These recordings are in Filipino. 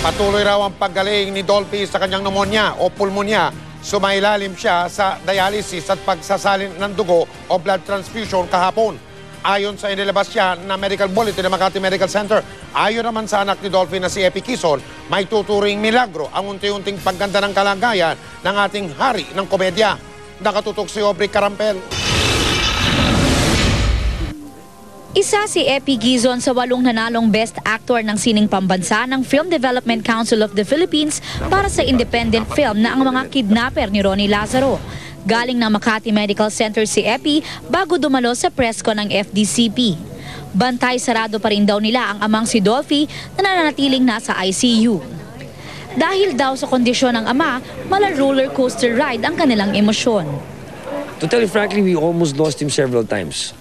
Patuloy raw ang paggaling ni Dolphy sa kanyang pneumonia o pulmonya. Sumailalim siya sa dialysis at pagsasalin ng dugo o blood transfusion kahapon. Ayon sa inilabas siya na medical bulletin ng Makati Medical Center, ayon naman sa anak ni Dolphy na si Epi Quezon, may tuturing milagro ang unti-unting pagganda ng kalagayan ng ating hari ng komedya. Nakatutok si Aubrey Carampel. Isa si Epi Quezon sa 8 nanalong Best Actor ng sining pambansa ng Film Development Council of the Philippines para sa independent film na Ang Mga Kidnapper ni Ronnie Lazaro. Galing ng Makati Medical Center si Epi bago dumalo sa presko ng FDCP. Bantay sarado pa rin daw nila ang amang si Dolphy na nananatiling nasa ICU. Dahil daw sa kondisyon ng ama, mala roller coaster ride ang kanilang emosyon. To tell you frankly, we almost lost him several times.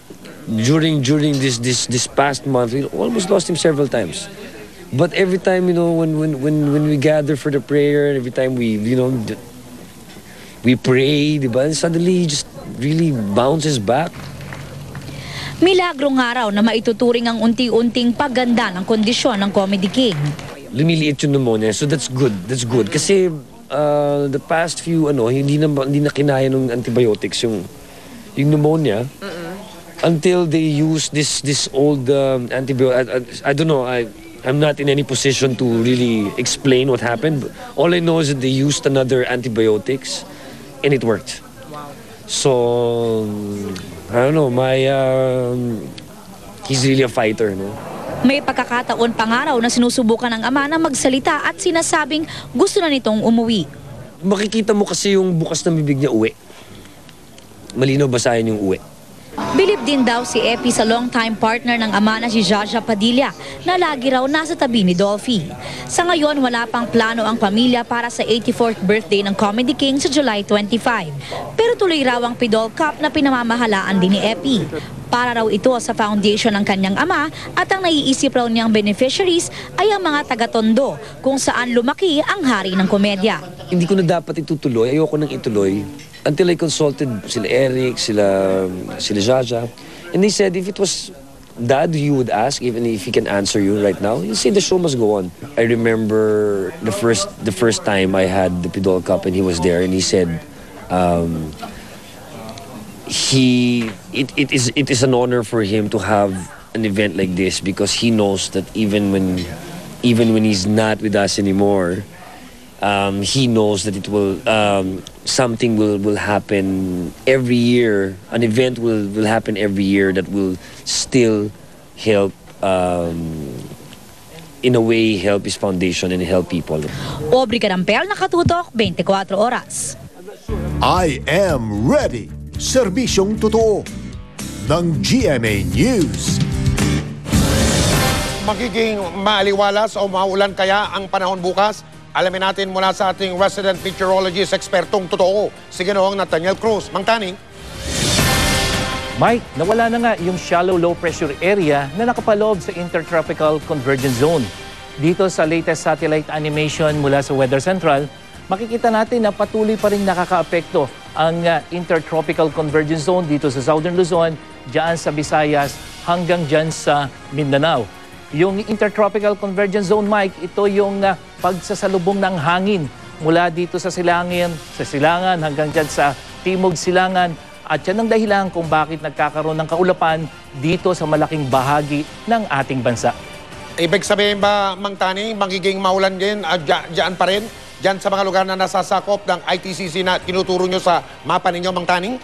During this past month, we almost lost him several times. But every time, you know, when we gather for the prayer, every time we pray, diba? And suddenly he just really bounces back. Milagro nga raw na maituturing ang unti-unting pagganda ng kondisyon ng Comedy King. Lumiliit yung pneumonia, so that's good. That's good. Kasi the past few, hindi na kinaya ng antibiotics yung pneumonia. Until they use this old antibiotic. I don't know. I'm not in any position to really explain what happened. All I know is that they used another antibiotics, and it worked. Wow. So I don't know. He's really a fighter, no? May pagkakataon pa nga raw na sinusubukan ng ama na magsalita at sinasabing gusto na nitong umuwi. Makikita mo kasi yung bukas ng bibig niya uwi. Malinaw basahin yung uwi. Bilib din daw si Epi sa long-time partner ng ama na si Jaja Padilla na lagi raw nasa tabi ni Dolphy. Sa ngayon, wala pang plano ang pamilya para sa 84th birthday ng Comedy King sa July 25. Pero tuloy raw ang Pidol Cup na pinamamahalaan din ni Epi. Para raw ito sa foundation ng kanyang ama at ang naiisip raw niyang beneficiaries ay ang mga taga-Tondo kung saan lumaki ang hari ng komedya. Hindi ko na dapat itutuloy, ayoko nang ituloy. Until I consulted sila Eric, sila Jaja. And they said if it was Dad you would ask, even if he can answer you right now, he'll say the show must go on. I remember the first time I had the Pidol Cup and he was there and he said, it is an honor for him to have an event like this because he knows that even when he's not with us anymore, he knows that it will something will happen every year. An event will happen every year that will still help in a way help his foundation and help people. Aubrey Carampel, Nakatutok, 24 Oras. I am ready. Serbisyong totoo ng GMA News. Magiging maaliwalas o maulan kaya ang panahon bukas? Alamin natin mula sa ating resident meteorologist, ekspertong totoo, si Ginoong Nathaniel Cruz. Mang Tani. Mike, nawala na nga yung shallow low pressure area na nakapaloob sa Intertropical Convergence Zone. Dito sa latest satellite animation mula sa Weather Central, makikita natin na patuloy pa rin nakakaapekto ang Intertropical Convergence Zone dito sa Southern Luzon, dyan sa Visayas, hanggang dyan sa Mindanao. Yung Intertropical Convergence Zone, Mike, ito yung pagsasalubong ng hangin mula dito sa silangan hanggang dyan sa timog silangan. At yan ang dahilan kung bakit nagkakaroon ng kaulapan dito sa malaking bahagi ng ating bansa. Ibig sabihin ba, Mang Tani, magiging maulan din dyan pa rin? Dyan sa mga lugar na nasasakop ng ITCC na tinuturo nyo sa mapa ninyo, Mang Tani?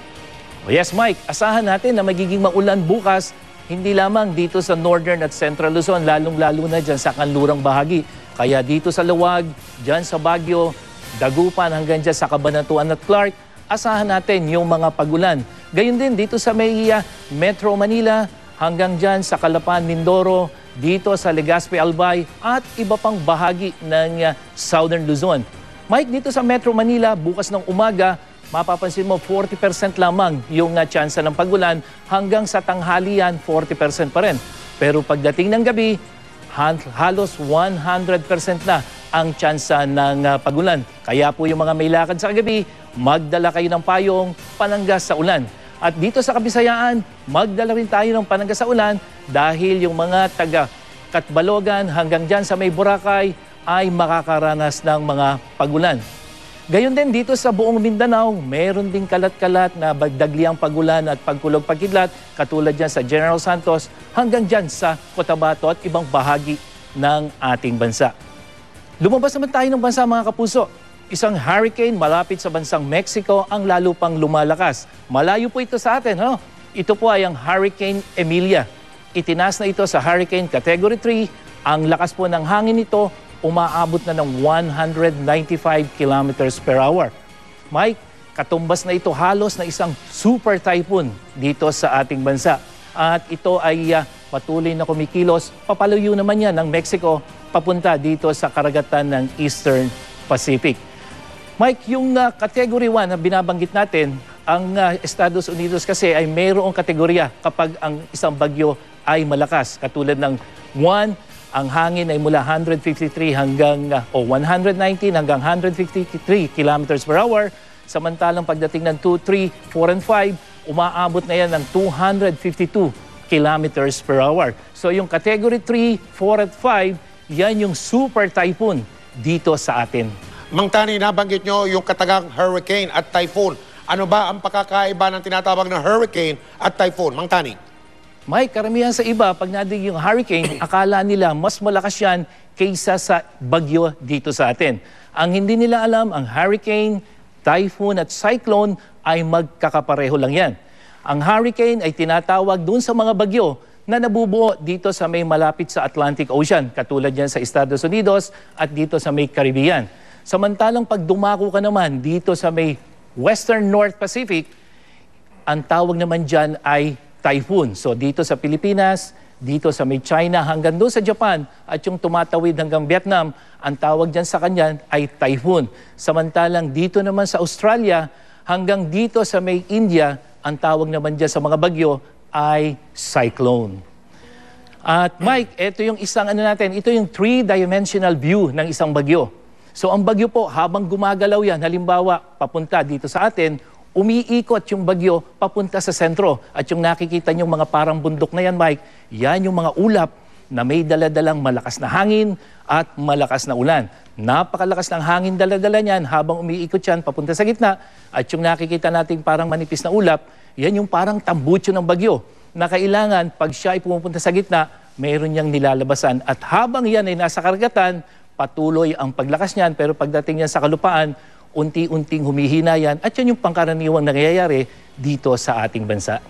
Oh yes, Mike, asahan natin na magiging maulan bukas. Hindi lamang dito sa Northern at Central Luzon, lalong-lalo na dyan sa kanlurang bahagi. Kaya dito sa Luwag, dyan sa Baguio, Dagupan hanggang dyan sa Cabanatuan at Clark, asahan natin yung mga pagulan. Gayun din dito sa may Metro Manila, hanggang dyan sa Calapan, Mindoro, dito sa Legazpi, Albay, at iba pang bahagi ng Southern Luzon. Mike, dito sa Metro Manila, bukas ng umaga, mapapansin mo 40% lamang yung tsansa ng pagulan, hanggang sa tanghalian 40% pa rin. Pero pagdating ng gabi, halos 100% na ang tsansa ng pagulan. Kaya po yung mga may lakad sa gabi, magdala kayo ng payong pananggas sa ulan. At dito sa Kabisayaan, magdala rin tayo ng pananggas sa ulan dahil yung mga taga Katbalogan hanggang dyan sa may Boracay ay makakaranas ng mga pagulan. Gayon din dito sa buong Mindanao, meron ding kalat-kalat na bagdagliang pagulan at pagkulog-pagkidlat katulad dyan sa General Santos hanggang dyan sa Cotabato at ibang bahagi ng ating bansa. Lumabas naman tayo ng bansa mga kapuso. Isang hurricane malapit sa bansang Mexico ang lalo pang lumalakas. Malayo po ito sa atin. Ito po ay ang Hurricane Emilia. Itinaas na ito sa Hurricane Category 3. Ang lakas po ng hangin nito umaabot na ng 195 kilometers per hour. Mike, katumbas na ito halos na isang super typhoon dito sa ating bansa. At ito ay patuloy na kumikilos. Papalayo naman yan ng Mexico papunta dito sa karagatan ng Eastern Pacific. Mike, yung Category 1 na binabanggit natin, ang Estados Unidos kasi ay mayroong kategorya kapag ang isang bagyo ay malakas. Katulad ng 1, ang hangin ay mula 119 hanggang 153 kilometers per hour. Samantalang pagdating ng 2, 3, 4, and 5, umaabot na yan ng 252 kilometers per hour. So yung Category 3, 4, at 5, yan yung super typhoon dito sa atin. Mang Tani, nabanggit nyo yung katagang hurricane at typhoon. Ano ba ang pagkakaiba ng tinatawag na hurricane at typhoon? Mang Tani? Mike, karamihan sa iba, pag nadig yung hurricane, akala nila mas malakas yan kaysa sa bagyo dito sa atin. Ang hindi nila alam, ang hurricane, typhoon at cyclone ay magkakapareho lang yan. Ang hurricane ay tinatawag dun sa mga bagyo na nabubuo dito sa may malapit sa Atlantic Ocean, katulad yan sa Estados Unidos at dito sa may Caribbean. Samantalang pag dumako ka naman dito sa may Western North Pacific, ang tawag naman dyan ay typhoon. So dito sa Pilipinas, dito sa may China, hanggang doon sa Japan at yung tumatawid hanggang Vietnam, ang tawag dyan sa kanyan ay typhoon. Samantalang dito naman sa Australia, hanggang dito sa may India, ang tawag naman dyan sa mga bagyo ay cyclone. At Mike, ito yung isang ito yung three-dimensional view ng isang bagyo. So ang bagyo po, habang gumagalaw yan, halimbawa papunta dito sa atin, umiikot yung bagyo papunta sa sentro. At yung nakikita niyong mga parang bundok na yan, Mike, yan yung mga ulap na may daladalang malakas na hangin at malakas na ulan. Napakalakas ng hangin daladala niyan habang umiikot yan papunta sa gitna. At yung nakikita nating parang manipis na ulap, yan yung parang tambutso ng bagyo na kailangan pag siya ay pumupunta sa gitna, mayroon niyang nilalabasan. At habang yan ay nasa karagatan, patuloy ang paglakas niyan. Pero pagdating niyan sa kalupaan, unti-unting humihina yan at yan yung pangkaraniwang nangyayari dito sa ating bansa.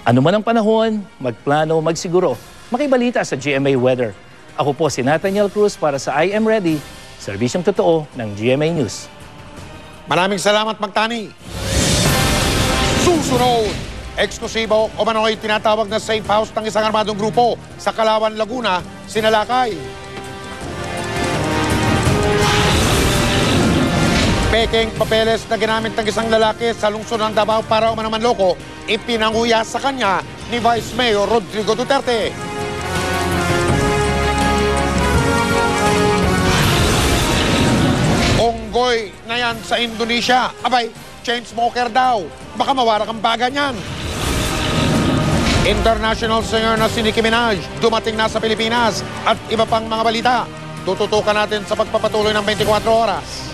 Ano man ang panahon, magplano, magsiguro, makibalita sa GMA Weather. Ako po si Nathaniel Cruz para sa I Am Ready, serbisyong totoo ng GMA News. Maraming salamat, Mang Tani. Susunod, eksklusibo o manoy tinatawag na safe house ng isang armadong grupo sa Kalawan, Laguna, sinalakay. Pekeng papeles na ginamit ng isang lalaki sa lungsod ng Davao para umanaman loko, ipinanguya sa kanya ni Vice Mayor Rodrigo Duterte. Onggoy na yan sa Indonesia. Abay, chain smoker daw. Baka mawarak ang baga niyan. International singer na si Nicki Minaj dumating na sa Pilipinas at iba pang mga balita. Tututukan natin sa pagpapatuloy ng 24 oras.